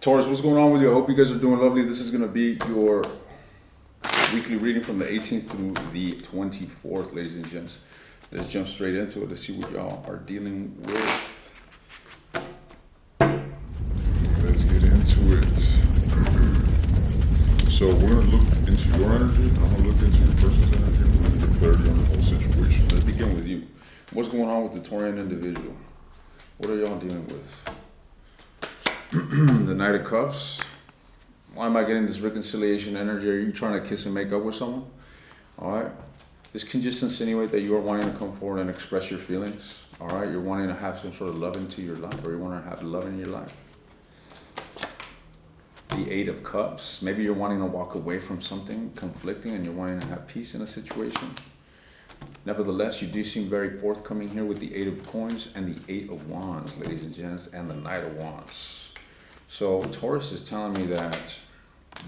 Taurus, what's going on with you? I hope you guys are doing lovely. This is going to be your weekly reading from the 18th through the 24th, ladies and gents. Let's jump straight into it to see what y'all are dealing with. Let's get into it. So we're going to look into your energy. I'm going to look into your person's energy. We're going to get clarity on the whole situation. Let's begin with you. What's going on with the Taurian individual? What are y'all dealing with? The Knight of Cups. Why am I getting this reconciliation energy? Are you trying to kiss and make up with someone? All right. This can just insinuate that you are wanting to come forward and express your feelings. All right. You're wanting to have some sort of love into your life, or you want to have love in your life. The Eight of Cups. Maybe you're wanting to walk away from something conflicting and you're wanting to have peace in a situation. Nevertheless, you do seem very forthcoming here with the Eight of Coins and the Eight of Wands, ladies and gents, and the Knight of Wands. So Taurus is telling me that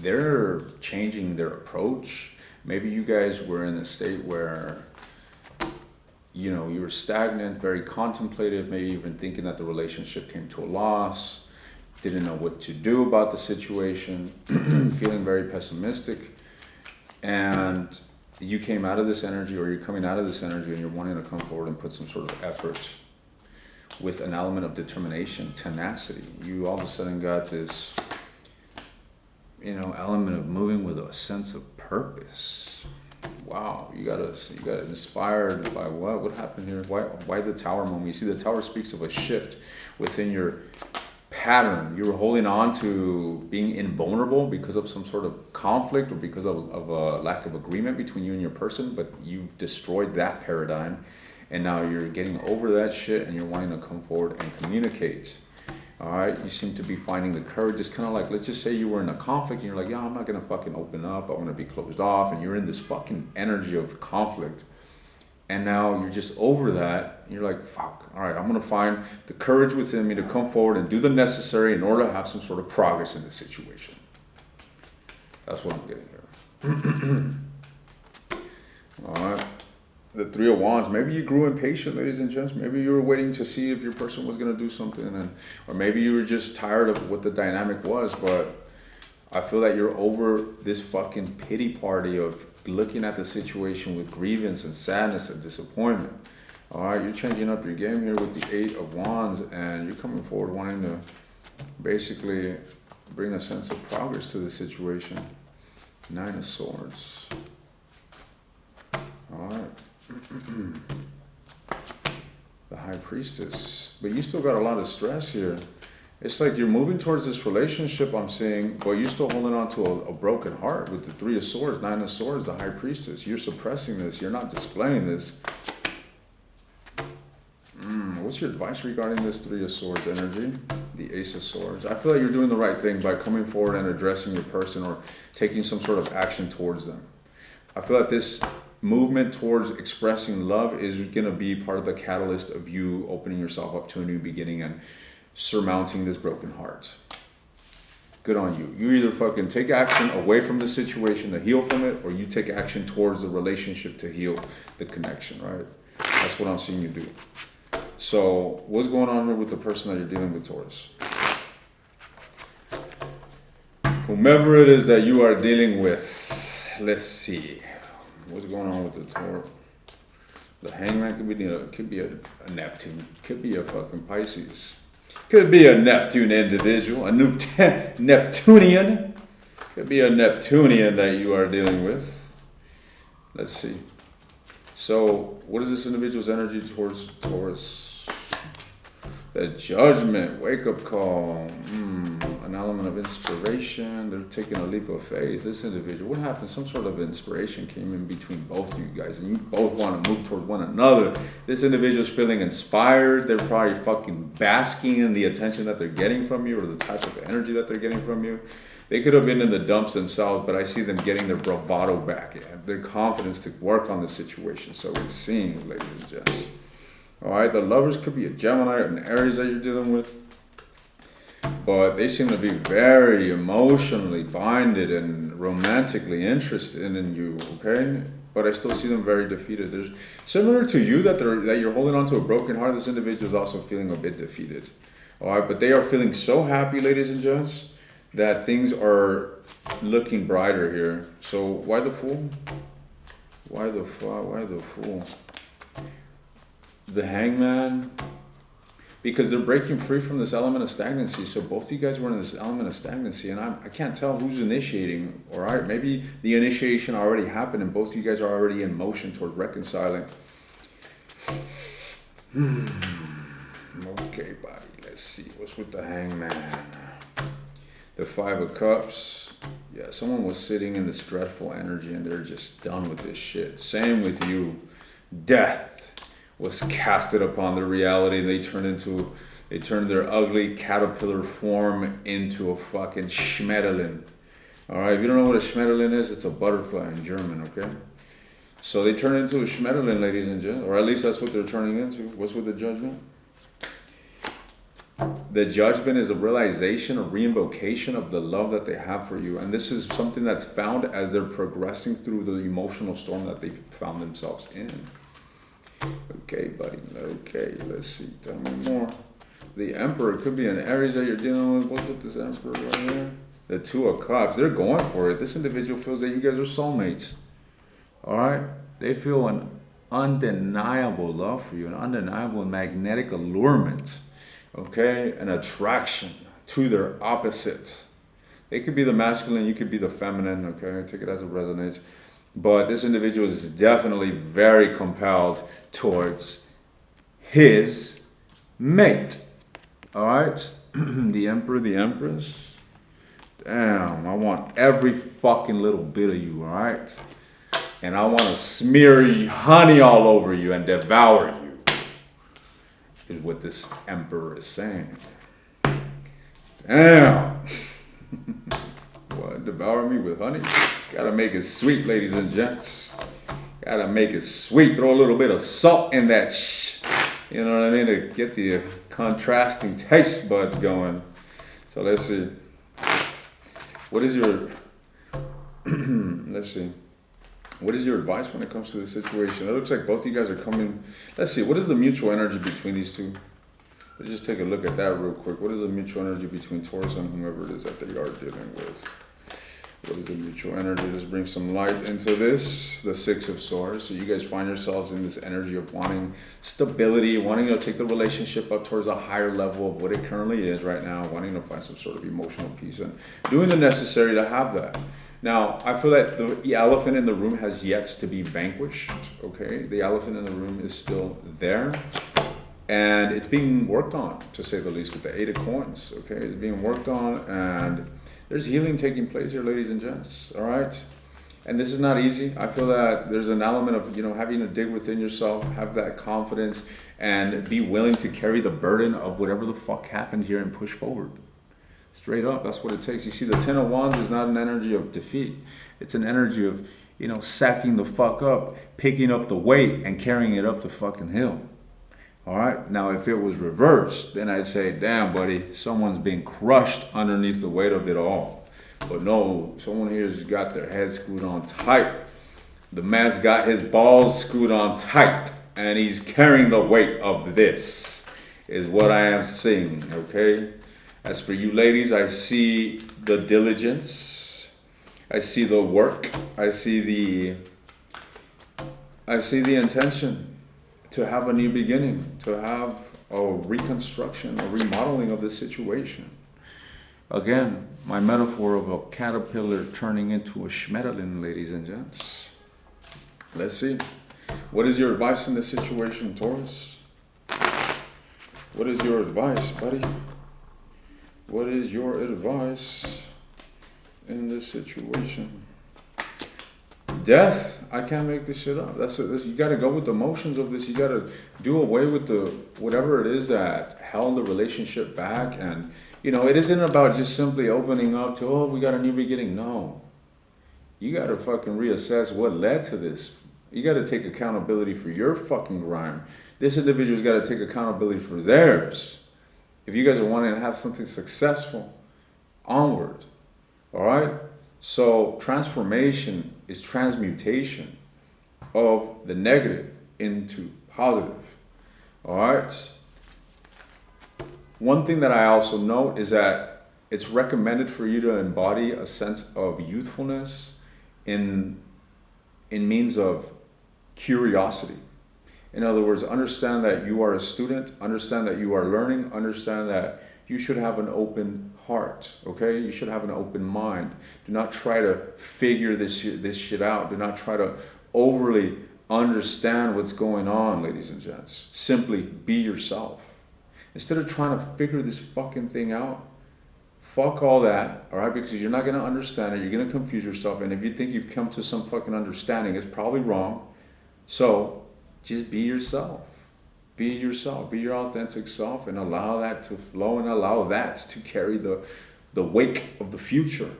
they're changing their approach. Maybe you guys were in a state where, you know, you were stagnant, very contemplative, maybe even thinking that the relationship came to a loss, didn't know what to do about the situation, feeling very pessimistic. And you came out of this energy, or you're coming out of this energy, and you're wanting to come forward and put some sort of effort with an element of determination, tenacity. You all of a sudden got this, you know, element of moving with a sense of purpose. Wow, you got inspired by what? What happened here? Why the Tower moment? You see, the Tower speaks of a shift within your pattern. You were holding on to being invulnerable because of some sort of conflict or because of a lack of agreement between you and your person, but you've destroyed that paradigm. And now you're getting over that shit and you're wanting to come forward and communicate. All right, you seem to be finding the courage. It's kind of like, let's just say you were in a conflict and you're like, yeah, I'm not going to fucking open up. I want to be closed off. And you're in this fucking energy of conflict. And now you're just over that. And you're like, fuck, all right, I'm going to find the courage within me to come forward and do the necessary in order to have some sort of progress in the situation. That's what I'm getting here. All right. The Three of Wands. Maybe you grew impatient, ladies and gents. Maybe you were waiting to see if your person was going to do something, or maybe you were just tired of what the dynamic was. But I feel that you're over this fucking pity party of looking at the situation with grievance and sadness and disappointment. All right, you're changing up your game here with the Eight of Wands, and you're coming forward wanting to basically bring a sense of progress to the situation. Nine of Swords. All right. The High Priestess. But you still got a lot of stress here. It's like you're moving towards this relationship, I'm saying, but you're still holding on to a broken heart with the Three of Swords, Nine of Swords, the High Priestess. You're suppressing this. You're not displaying this. What's your advice regarding this Three of Swords energy? The Ace of Swords. I feel like you're doing the right thing by coming forward and addressing your person or taking some sort of action towards them. I feel like this movement towards expressing love is going to be part of the catalyst of you opening yourself up to a new beginning and surmounting this broken heart. Good on you. You either fucking take action away from the situation to heal from it, or you take action towards the relationship to heal the connection, right? That's what I'm seeing you do. So what's going on here with the person that you're dealing with, Taurus? Whomever it is that you are dealing with, let's see. What's going on with the Taurus? The Hangman could be a Neptune, could be a fucking Pisces, could be a Neptune individual, a Neptunian, could be a Neptunian that you are dealing with. Let's see. So, what is this individual's energy towards Taurus? The Judgment, wake-up call, an element of inspiration. They're taking a leap of faith. This individual, what happened? Some sort of inspiration came in between both of you guys, and you both want to move toward one another. This individual's feeling inspired. They're probably fucking basking in the attention that they're getting from you, or the type of energy that they're getting from you. They could have been in the dumps themselves, but I see them getting their bravado back, their confidence to work on the situation. So it seems, ladies and gents. All right, the Lovers could be a Gemini or an Aries that you're dealing with, but they seem to be very emotionally binded and romantically interested in you, okay? But I still see them very defeated. There's similar to you that you're holding on to a broken heart. This individual is also feeling a bit defeated. All right, but they are feeling so happy, ladies and gents. that things are looking brighter here. So why the Fool? Why the Fool? The Hangman. Because they're breaking free from this element of stagnancy. So both of you guys were in this element of stagnancy, and I can't tell who's initiating. All right, maybe the initiation already happened, and both of you guys are already in motion toward reconciling. Okay, buddy. Let's see what's with the Hangman. The Five of Cups. Yeah, someone was sitting in this dreadful energy, and they're just done with this shit. Same with you. Death was casted upon the reality. They turned their ugly caterpillar form into a fucking Schmetterling. All right, if you don't know what a Schmetterling is, it's a butterfly in German, okay? So they turn into a Schmetterling, ladies and gentlemen, or at least that's what they're turning into. What's with the Judgment? The Judgment is a realization, a reinvocation of the love that they have for you. And this is something that's found as they're progressing through the emotional storm that they found themselves in. Okay, buddy. Okay, let's see. Tell me more. The Emperor could be an Aries that you're dealing with. What's with this Emperor right here? The Two of Cups. They're going for it. This individual feels that you guys are soulmates. All right? They feel an undeniable love for you, an undeniable and magnetic allurement. Okay? An attraction to their opposite. They could be the masculine, you could be the feminine. Okay? Take it as it resonates. But this individual is definitely very compelled towards his mate. All right? The Emperor, the Empress. Damn, I want every fucking little bit of you, all right? And I want to smear honey all over you and devour you, is what this Emperor is saying. Damn. What, devour me with honey? Gotta make it sweet, ladies and gents. Gotta make it sweet. Throw a little bit of salt in that you know what I mean? To get the contrasting taste buds going. So let's see. What is your, let's see. What is your advice when it comes to the situation? It looks like both of you guys are coming. Let's see. What is the mutual energy between these two? Let's just take a look at that real quick. What is the mutual energy between Taurus and whomever it is that they are dealing with? What is the mutual energy? Let's bring some light into this. The Six of Swords. So you guys find yourselves in this energy of wanting stability, wanting to take the relationship up towards a higher level of what it currently is right now, wanting to find some sort of emotional peace and doing the necessary to have that. Now, I feel that the elephant in the room has yet to be vanquished, okay? The elephant in the room is still there. And it's being worked on, to say the least, with the Eight of Coins, okay? It's being worked on, and there's healing taking place here, ladies and gents, all right? And this is not easy. I feel that there's an element of, having to dig within yourself, have that confidence, and be willing to carry the burden of whatever the fuck happened here and push forward. Straight up, that's what it takes. You see, the Ten of Wands is not an energy of defeat. It's an energy of, sacking the fuck up, picking up the weight, and carrying it up the fucking hill. All right. Now, if it was reversed, then I'd say, damn, buddy, someone's being crushed underneath the weight of it all. But no, someone here's got their head screwed on tight. The man's got his balls screwed on tight, and he's carrying the weight of this, is what I am seeing, okay? As for you ladies, I see the diligence. I see the work. I see the intention to have a new beginning, to have a reconstruction, a remodeling of the situation. Again, my metaphor of a caterpillar turning into a Schmetterling, ladies and gents. Let's see. What is your advice in this situation, Taurus? What is your advice, buddy? What is your advice in this situation? Death. I can't make this shit up. You got to go with the emotions of this. You got to do away with the whatever it is that held the relationship back. And it isn't about just simply opening up to, we got a new beginning. No, you got to fucking reassess what led to this. You got to take accountability for your fucking grime. This individual's got to take accountability for theirs. If you guys are wanting to have something successful, onward. All right. So transformation is transmutation of the negative into positive. All right. One thing that I also note is that it's recommended for you to embody a sense of youthfulness in means of curiosity. In other words, understand that you are a student, understand that you are learning, understand that you should have an open heart, okay? You should have an open mind. Do not try to figure this shit out. Do not try to overly understand what's going on, ladies and gents. Simply be yourself. Instead of trying to figure this fucking thing out, fuck all that, all right? Because you're not going to understand it. You're going to confuse yourself. And if you think you've come to some fucking understanding, it's probably wrong. So just be yourself. Be yourself. Be your authentic self and allow that to flow and allow that to carry the wake of the future.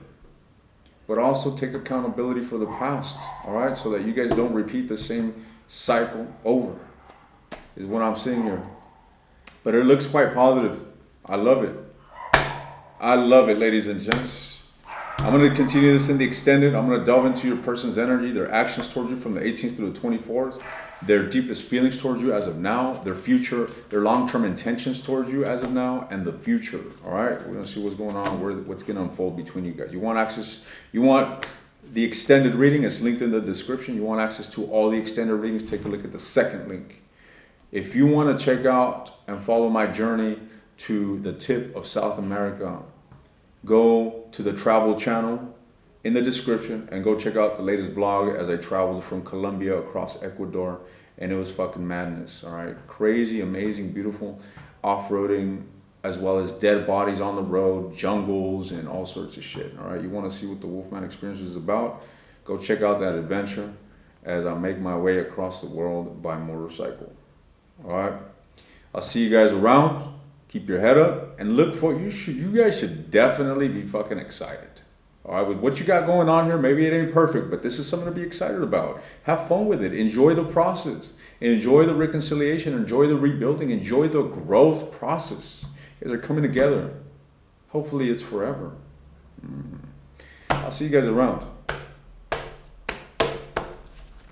But also take accountability for the past, all right? So that you guys don't repeat the same cycle over, is what I'm seeing here. But it looks quite positive. I love it. I love it, ladies and gents. I'm going to continue this in the extended. I'm going to delve into your person's energy, their actions towards you from the 18th to the 24th, their deepest feelings towards you as of now, their future, their long-term intentions towards you as of now, and the future. All right? We're going to see what's going on, what's going to unfold between you guys. You want access, you want the extended reading, it's linked in the description. You want access to all the extended readings, take a look at the second link. If you want to check out and follow my journey to the tip of South America, go to the travel channel in the description and go check out the latest vlog as I traveled from Colombia across Ecuador, and it was fucking madness, all right? Crazy, amazing, beautiful off-roading, as well as dead bodies on the road, jungles, and all sorts of shit, all right? You want to see what the Wolfman Experience is about? Go check out that adventure as I make my way across the world by motorcycle, all right? I'll see you guys around. Keep your head up and look for you guys should definitely be fucking excited. All right, with what you got going on here, maybe it ain't perfect, but this is something to be excited about. Have fun with it. Enjoy the process. Enjoy the reconciliation. Enjoy the rebuilding. Enjoy the growth process. You guys are coming together. Hopefully it's forever. I'll see you guys around.